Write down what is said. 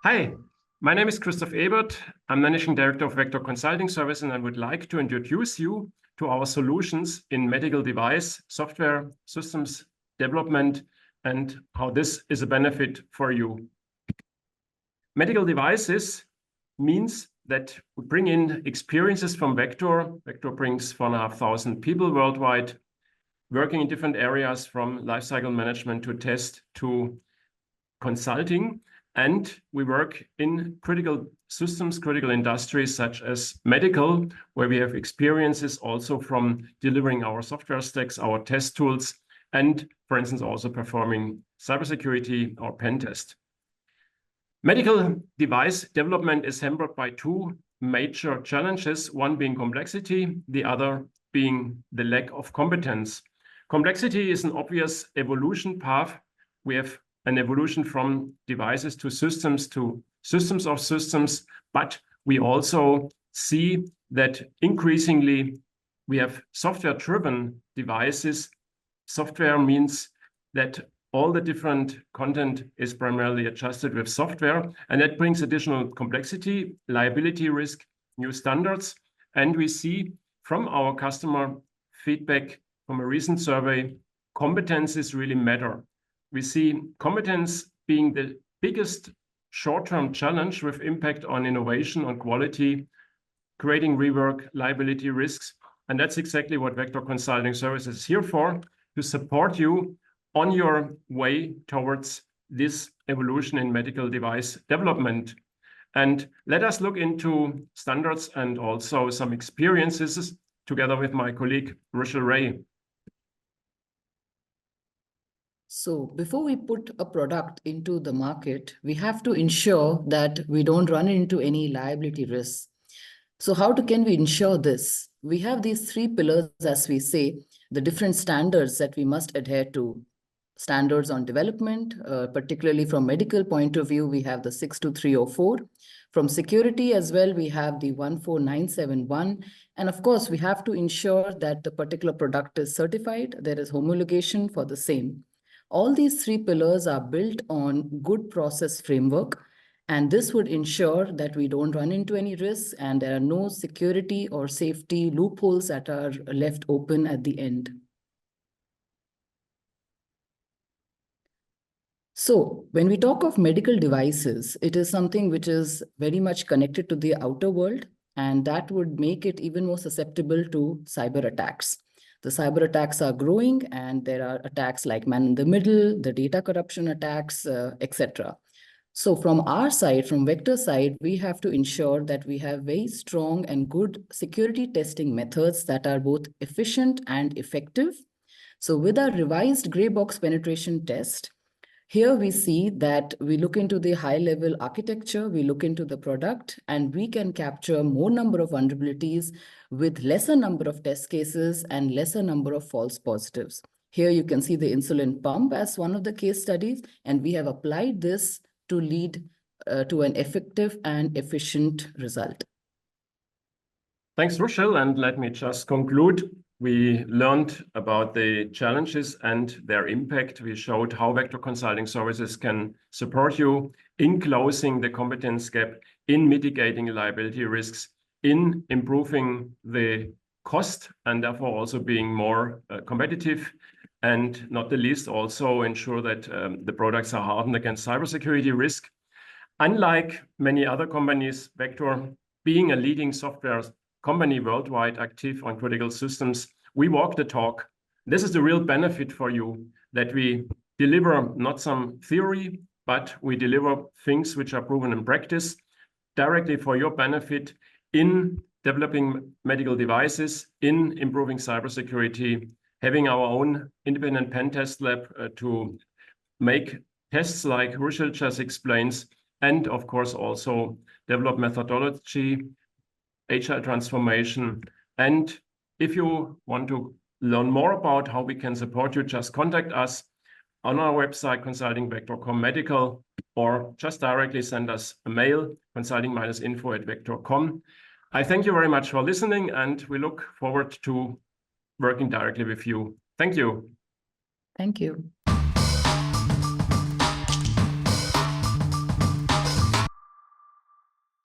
Hi, my name is Christoph Ebert. I'm Managing Director of Vector Consulting Service, and I would like to introduce you to our solutions in medical device, software, systems development, and how this is a benefit for you. Medical devices means that we bring in experiences from Vector. Vector brings 4,500 people worldwide, working in different areas from lifecycle management to test to consulting. And we work in critical systems, critical industries such as medical, where we have experiences also from delivering our software stacks, our test tools, and for instance, also performing cybersecurity or pen test. Medical device development is hampered by two major challenges, one being complexity, the other being the lack of competence. Complexity is an obvious evolution path. We have an evolution from devices to systems of systems, but we also see that increasingly we have software-driven devices. Software means that all the different content is primarily adjusted with software, and that brings additional complexity, liability risk, new standards. And we see from our customer feedback from a recent survey, competencies really matter. We see competence being the biggest short-term challenge with impact on innovation, on quality, creating rework, liability risks. And that's exactly what Vector Consulting Services is here for, to support you on your way towards this evolution in medical device development. And let us look into standards and also some experiences together with my colleague, Ruschil Ray. So before we put a product into the market, we have to ensure that we don't run into any liability risks. So can we ensure this? We have these three pillars, as we say, the different standards that we must adhere to. Standards on development, particularly from medical point of view, we have the 62304. From security as well, we have the 14971. And of course, we have to ensure that the particular product is certified. There is homologation for the same. All these three pillars are built on good process framework, and this would ensure that we don't run into any risks and there are no security or safety loopholes that are left open at the end. So when we talk of medical devices, it is something which is very much connected to the outer world, and that would make it even more susceptible to cyber attacks. The cyber attacks are growing, and there are attacks like man in the middle, the data corruption attacks, etc. So from our side, from Vector side, we have to ensure that we have very strong and good security testing methods that are both efficient and effective. So with our revised gray box penetration test, here we see that we look into the high-level architecture, we look into the product, and we can capture more number of vulnerabilities with lesser number of test cases and lesser number of false positives. Here you can see the insulin pump as one of the case studies, and we have applied this to lead to an effective and efficient result. Thanks, Ruschil, and let me just conclude. We learned about the challenges and their impact. We showed how Vector Consulting Services can support you in closing the competence gap, in mitigating liability risks, in improving the cost, and therefore also being more competitive, and not the least also ensure that the products are hardened against cybersecurity risk. Unlike many other companies, Vector, being a leading software company worldwide active on critical systems, we walk the talk. This is the real benefit for you, that we deliver not some theory, but we deliver things which are proven in practice directly for your benefit in developing medical devices, in improving cybersecurity, having our own independent pen test lab to make tests like Ruschil just explains, and of course also develop methodology, agile transformation. And if you want to learn more about how we can support you, just contact us on our website, consulting-vector.com/medical, or just directly send us a mail, consulting-info@vector.com. I thank you very much for listening, and we look forward to working directly with you. Thank you. Thank you.